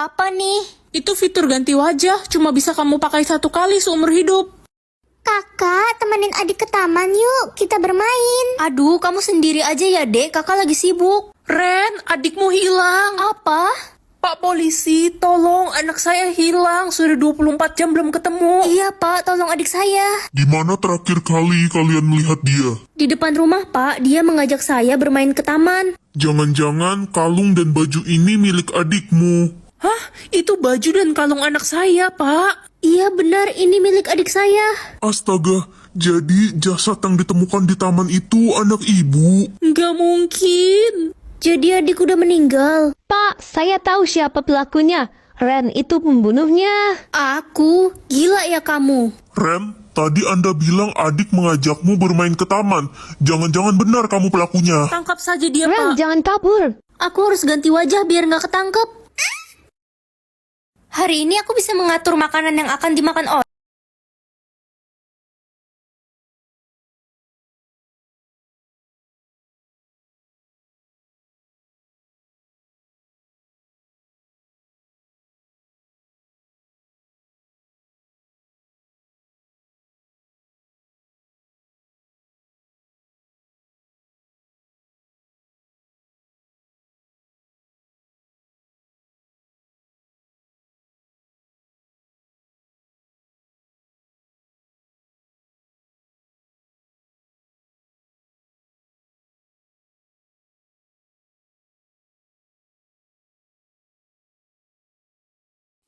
Apa nih? Itu fitur ganti wajah, cuma bisa kamu pakai 1 kali seumur hidup. Kakak, temenin adik ke taman yuk, kita bermain. Aduh, kamu sendiri aja ya, Dek. Kakak lagi sibuk. Ren, adikmu hilang. Apa? Pak polisi, tolong anak saya hilang. Sudah 24 jam belum ketemu. Iya, Pak, tolong adik saya. Di mana terakhir kali kalian melihat dia? Di depan rumah, Pak. Dia mengajak saya bermain ke taman. Jangan-jangan kalung dan baju ini milik adikmu. Hah? Itu baju dan kalung anak saya, Pak. Iya, benar. Ini milik adik saya. Astaga, jadi jasad yang ditemukan di taman itu anak ibu. Nggak mungkin. Jadi adik udah meninggal. Pak, saya tahu siapa pelakunya. Ren itu pembunuhnya. Aku? Gila ya kamu. Ren, tadi Anda bilang adik mengajakmu bermain ke taman. Jangan-jangan benar kamu pelakunya. Tangkap saja dia, Ren, Pak. jangan kabur. Aku harus ganti wajah biar nggak ketangkep. Hari ini aku bisa mengatur makanan yang akan dimakan orang.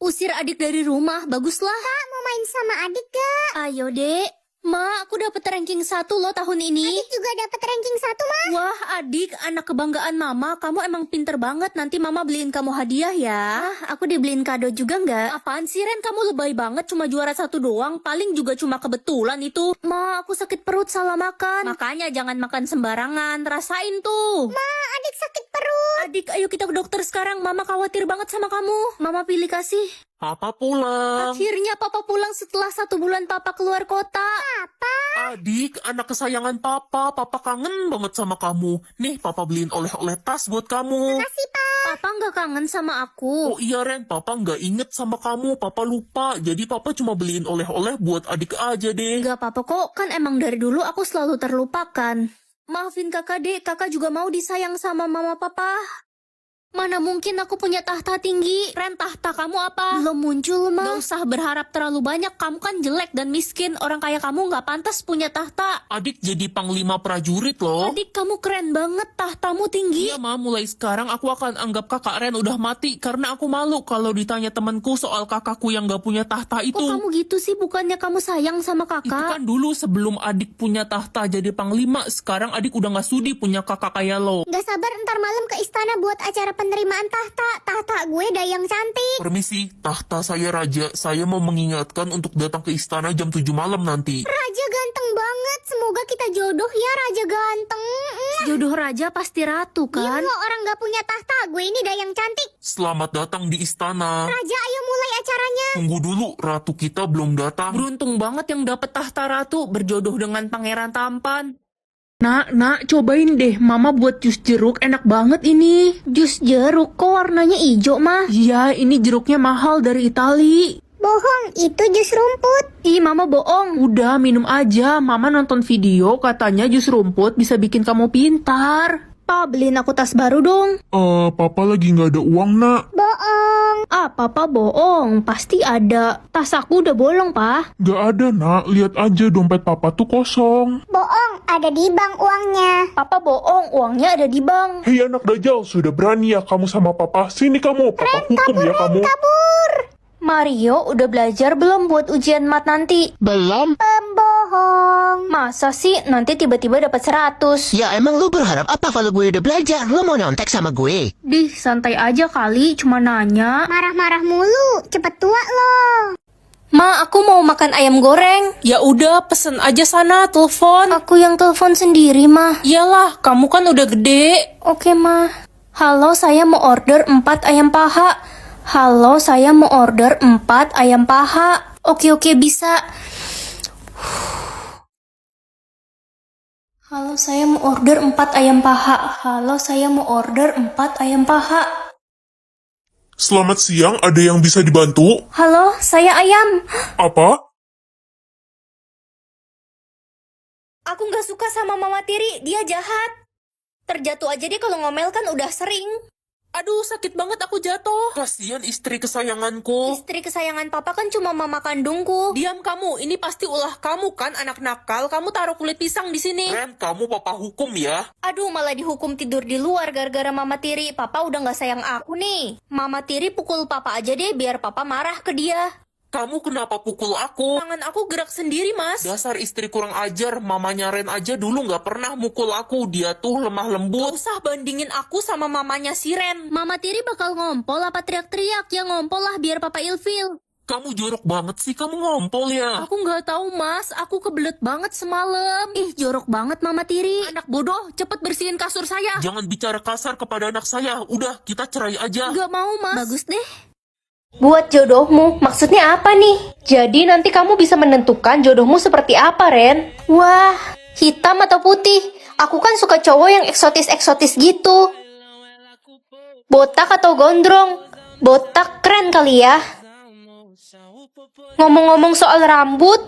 Usir adik dari rumah, baguslah. Kak, mau main sama adik gak? Ayo, Dek. Ma, aku dapet ranking 1 loh tahun ini. Adik juga dapet ranking 1, Ma. Wah, adik, anak kebanggaan Mama. Kamu emang pinter banget. Nanti Mama beliin kamu hadiah ya. Aku dibeliin kado juga nggak? Apaan sih, Ren? Kamu lebay banget. Cuma juara 1 doang. Paling juga cuma kebetulan itu. Ma, aku sakit perut salah makan. Makanya jangan makan sembarangan. Rasain tuh. Ma, adik sakit perut. Adik, ayo kita ke dokter sekarang. Mama khawatir banget sama kamu. Mama pilih kasih. Papa pulang. Akhirnya Papa pulang setelah 1 bulan Papa keluar kota. Adik, anak kesayangan Papa. Papa kangen banget sama kamu. Nih, Papa beliin oleh-oleh tas buat kamu. Papa nggak kangen sama aku. Oh iya, Ren. Papa nggak inget sama kamu. Papa lupa. Jadi Papa cuma beliin oleh-oleh buat adik aja deh. Nggak apa-apa kok, kan emang dari dulu aku selalu terlupakan. Maafin kakak, Dek. Kakak juga mau disayang sama mama papa. Mana mungkin aku punya tahta tinggi. Ren, tahta kamu apa? Belum muncul, Ma. Gak usah berharap terlalu banyak. Kamu kan jelek dan miskin. Orang kaya kamu nggak pantas punya tahta. Adik jadi panglima prajurit loh. Adik, kamu keren banget. Tahtamu tinggi. Iya, Ma. Mulai sekarang aku akan anggap kakak Ren udah mati. Karena aku malu kalau ditanya temanku soal kakakku yang gak punya tahta itu. Kok kamu gitu sih? Bukannya kamu sayang sama Itu kakak? kan dulu sebelum adik punya tahta jadi panglima. Sekarang adik udah gak sudi punya kakak kayak lo. Gak sabar ntar malam ke istana buat acara penerimaan tahta. Tahta gue dayang cantik. Permisi, tahta saya raja. Saya mau mengingatkan untuk datang ke istana jam 7 malam nanti. Raja ganteng banget. Semoga kita jodoh ya, Raja ganteng. Jodoh raja pasti ratu kan? Iya, orang gak punya tahta. Gue ini dayang cantik. Selamat datang di istana. Raja, ayo mulai acaranya. Tunggu dulu, ratu kita belum datang. Beruntung banget yang dapet tahta ratu berjodoh dengan pangeran tampan. Nak, cobain deh. Mama buat jus jeruk, enak banget ini. Jus jeruk kok warnanya hijau, Mah? Iya, ini jeruknya mahal dari Itali. Bohong, itu jus rumput. Ih, Mama bohong. Udah, minum aja. Mama nonton video, katanya jus rumput bisa bikin kamu pintar. Pa, beliin aku tas baru dong. Papa lagi nggak ada uang, nak. Bohong. Ah, Papa bohong. Pasti ada. Tas aku udah bolong, Pa. Nggak ada, nak. Lihat aja dompet papa tuh kosong. Bohong, ada di bank uangnya. Papa bohong, uangnya ada di bank. Hei anak Dajjal, sudah berani ya kamu sama papa? Sini kamu, papa hukum ya kamu. Kabur. Mario udah belajar belum buat ujian mat nanti? Belum. Pembohong. Masa sih nanti tiba-tiba dapat 100? Ya emang lu berharap apa kalau gue udah belajar? Lu mau nyontek sama gue? Dih, santai aja kali, cuma nanya. Marah-marah mulu, cepet tua loh. Ma, aku mau makan ayam goreng. Ya udah, pesen aja sana, telepon. Aku yang telepon sendiri, Ma. Iyalah, kamu kan udah gede. Oke, Ma. Halo, saya mau order 4 ayam paha. Halo, saya mau order 4 ayam paha. Oke, bisa. Halo, saya mau order 4 ayam paha. Halo, saya mau order 4 ayam paha. Selamat siang, ada yang bisa dibantu? Halo, saya Ayam. Apa? Aku nggak suka sama Mama Tiri, dia jahat. Terjatuh aja deh kalau ngomel kan udah sering. Aduh, sakit banget aku jatuh. Kasihan istri kesayanganku. Istri kesayangan papa kan cuma mama kandungku. Diam kamu, ini pasti ulah kamu kan anak nakal. Kamu taruh kulit pisang di sini. Ren, kamu papa hukum ya. Aduh, malah dihukum tidur di luar gara-gara Mama Tiri. Papa udah nggak sayang aku nih. Mama Tiri pukul papa aja deh biar papa marah ke dia. Kamu kenapa pukul aku? Tangan aku gerak sendiri, Mas. Dasar istri kurang ajar, mamanya Ren aja dulu nggak pernah mukul aku. Dia tuh lemah Gak lembut. usah bandingin aku sama mamanya si Ren. Mama Tiri bakal ngompol apa teriak-teriak? Ya ngompol lah biar papa ilfil. Kamu jorok banget sih, kamu ngompol ya. Aku nggak tahu mas, aku kebelet banget semalam. Ih, jorok banget Mama Tiri. Anak bodoh, cepet bersihin kasur saya. Jangan bicara kasar kepada anak saya. Udah, kita cerai aja. Nggak mau mas. Bagus deh. Buat jodohmu, maksudnya apa nih? Jadi nanti kamu bisa menentukan jodohmu seperti apa, Ren? Wah, hitam atau putih? Aku kan suka cowok yang eksotis-eksotis gitu. Botak atau gondrong? Botak keren kali ya. Ngomong-ngomong soal rambut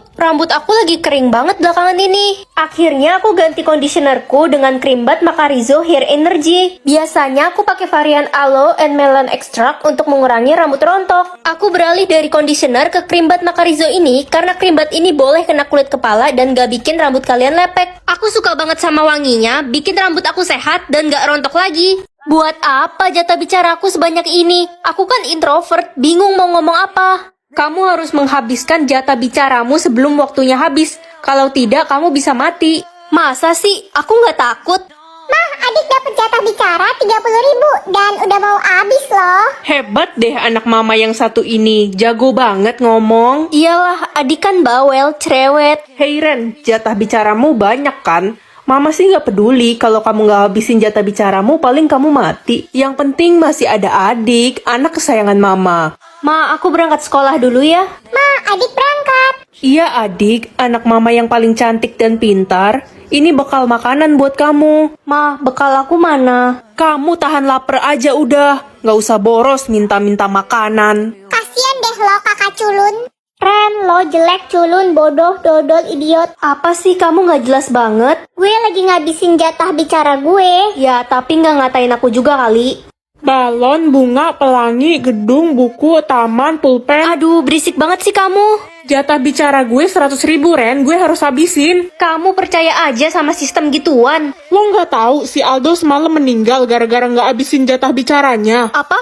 aku lagi kering banget belakangan ini. Akhirnya aku ganti conditionerku dengan krim bat Macarizo Hair Energy. Biasanya aku pakai varian Aloe and Melon Extract untuk mengurangi rambut rontok. Aku beralih dari conditioner ke krim bat Macarizo ini karena krim bat ini boleh kena kulit kepala dan gak bikin rambut kalian lepek. Aku suka banget sama wanginya, bikin rambut aku sehat dan gak rontok lagi. Buat apa jatah bicaraku sebanyak ini? Aku kan introvert, bingung mau ngomong apa. Kamu harus menghabiskan jatah bicaramu sebelum waktunya habis. Kalau tidak, kamu bisa mati. Masa sih? Aku nggak takut. Mah, adik dapat jatah bicara 30.000 dan udah mau habis loh. Hebat deh anak mama yang satu ini. Jago banget ngomong. Iyalah, adik kan bawel, cerewet. Hei Ren, jatah bicaramu banyak kan? Mama sih nggak peduli kalau kamu nggak habisin jatah bicaramu, paling kamu mati. Yang penting masih ada adik, anak kesayangan mama. Ma, aku berangkat sekolah dulu ya. Ma, adik berangkat. Iya adik, anak mama yang paling cantik dan pintar. Ini bekal makanan buat kamu. Ma, bekal aku mana? Kamu tahan lapar aja udah. Nggak usah boros minta-minta makanan. Kasian deh lo kakak culun. Ren, lo jelek, culun, bodoh, dodol, idiot. Apa sih kamu nggak jelas banget? Gue lagi ngabisin jatah bicara gue. Ya, tapi nggak ngatain aku juga kali. Balon, bunga, pelangi, gedung, buku, taman, pulpen. Aduh, berisik banget sih kamu. Jatah bicara gue 100.000 Ren, gue harus habisin. Kamu percaya aja sama sistem gituan. Lo nggak tahu si Aldo semalam meninggal gara-gara nggak habisin jatah bicaranya. Apa?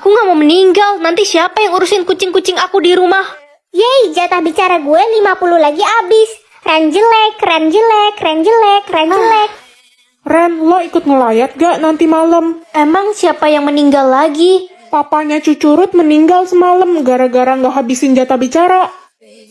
Aku nggak mau meninggal. Nanti siapa yang urusin kucing-kucing aku di rumah? Yeay, jatah bicara gue 50 lagi habis. Ren jelek, Ren jelek, Ren jelek, Ren jelek. Ren, lo ikut ngelayat gak nanti malam? Emang siapa yang meninggal lagi? Papanya Cucurut meninggal semalam gara-gara nggak habisin jatah bicara.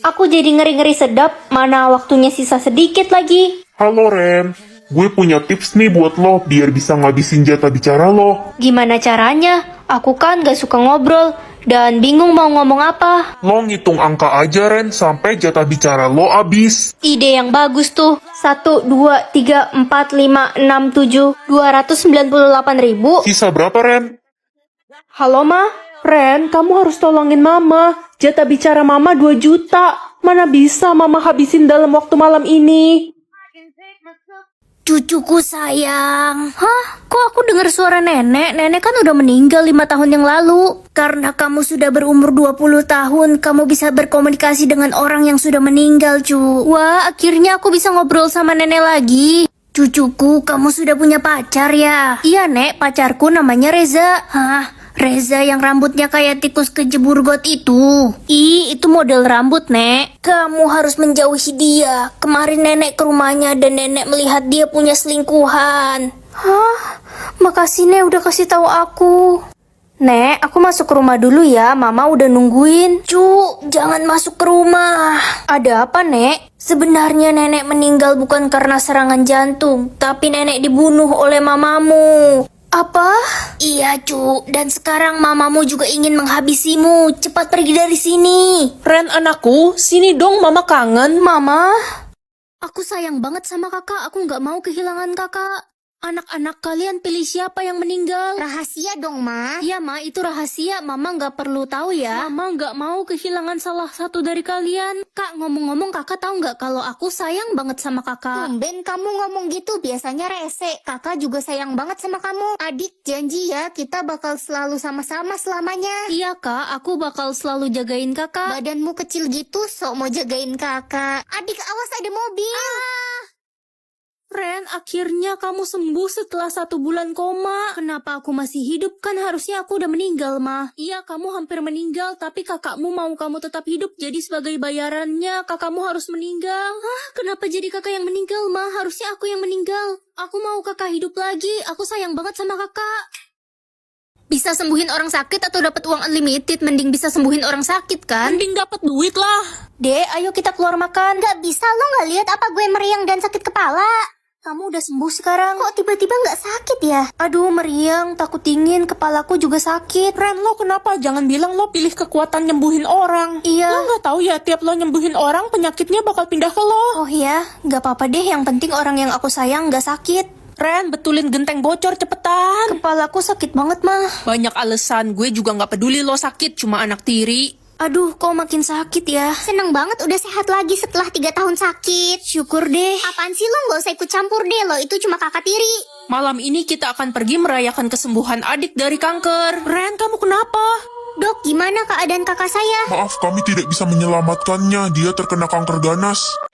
Aku jadi ngeri-ngeri sedap. Mana waktunya sisa sedikit lagi. Halo Ren, gue punya tips nih buat lo biar bisa ngabisin jatah bicara lo. Gimana caranya? Aku kan gak suka ngobrol dan bingung mau ngomong apa. Lo ngitung angka aja Ren sampai jatah bicara lo habis. Ide yang bagus tuh. 1, 2, 3, 4, 5, 6, 7, 298.000. Sisa berapa Ren? Halo Ma, Ren, kamu harus tolongin Mama. Jatah bicara Mama 2 juta. Mana bisa Mama habisin dalam waktu malam ini? Cucuku sayang. Hah? Kok aku dengar suara nenek? Nenek kan udah meninggal 5 tahun yang lalu. Karena kamu sudah berumur 20 tahun, kamu bisa berkomunikasi dengan orang yang sudah meninggal, cu. Wah, akhirnya aku bisa ngobrol sama nenek lagi. Cucuku, kamu sudah punya pacar ya? Iya, Nek. Pacarku namanya Reza. Hah? Reza yang rambutnya kayak tikus kejebur got itu. Itu model rambut, Nek. Kamu harus menjauhi dia. Kemarin nenek ke rumahnya dan nenek melihat dia punya selingkuhan. Hah? Makasih, Nek, udah kasih tahu aku. Nek, aku masuk ke rumah dulu ya. Mama udah nungguin. Jangan masuk ke rumah. Ada apa, Nek? Sebenarnya nenek meninggal bukan karena serangan jantung, tapi nenek dibunuh oleh mamamu. Apa? Iya, cu. Dan sekarang mamamu juga ingin menghabisimu. Cepat pergi dari sini. Ren anakku, sini dong mama kangen. Mama? Aku sayang banget sama kakak. Aku nggak mau kehilangan kakak. Anak-anak kalian pilih siapa yang meninggal? Rahasia dong, Ma. Iya, Ma, itu rahasia. Mama nggak perlu tahu ya. Mama nggak mau kehilangan salah satu dari kalian. Kak, ngomong-ngomong, kakak tahu nggak kalau aku sayang banget sama kakak? Tumben kamu ngomong gitu, biasanya rese. Kakak juga sayang banget sama kamu. Adik, janji ya, kita bakal selalu sama-sama selamanya. Iya, Kak, aku bakal selalu jagain kakak. Badanmu kecil gitu, sok mau jagain kakak. Adik, awas ada mobil. Ren, akhirnya kamu sembuh setelah 1 bulan koma. Kenapa aku masih hidup? Kan harusnya aku udah meninggal, Ma. Iya, kamu hampir meninggal, tapi kakakmu mau kamu tetap hidup. Jadi sebagai bayarannya, kakakmu harus meninggal. Hah, kenapa jadi kakak yang meninggal, Ma? Harusnya aku yang meninggal. Aku mau kakak hidup lagi. Aku sayang banget sama kakak. Bisa sembuhin orang sakit atau dapat uang unlimited? Mending bisa sembuhin orang sakit, kan? Mending dapat duit lah. Dek, ayo kita keluar makan. Gak bisa, lo gak lihat apa gue meriang dan sakit kepala? Kamu udah sembuh sekarang. Kok tiba-tiba gak sakit ya? Aduh, meriang, takut dingin, kepalaku juga sakit. Ren, lo kenapa? Jangan bilang lo pilih kekuatan nyembuhin orang. Iya. Lo nggak tahu ya, tiap lo nyembuhin orang, penyakitnya bakal pindah ke lo. Oh ya, gak apa-apa deh, yang penting orang yang aku sayang gak sakit. Ren, betulin genteng bocor cepetan. Kepalaku sakit banget, mah. Banyak alasan, gue juga nggak peduli lo sakit, cuma anak tiri. Aduh, kok makin sakit ya? Seneng banget udah sehat lagi setelah 3 tahun sakit. Syukur deh. Apaan sih lo, gak usah ikut campur deh, lo itu cuma kakak tiri. Malam ini kita akan pergi merayakan kesembuhan adik dari kanker. Ren, kamu kenapa? Dok, gimana keadaan kakak saya? Maaf, kami tidak bisa menyelamatkannya. Dia terkena kanker ganas.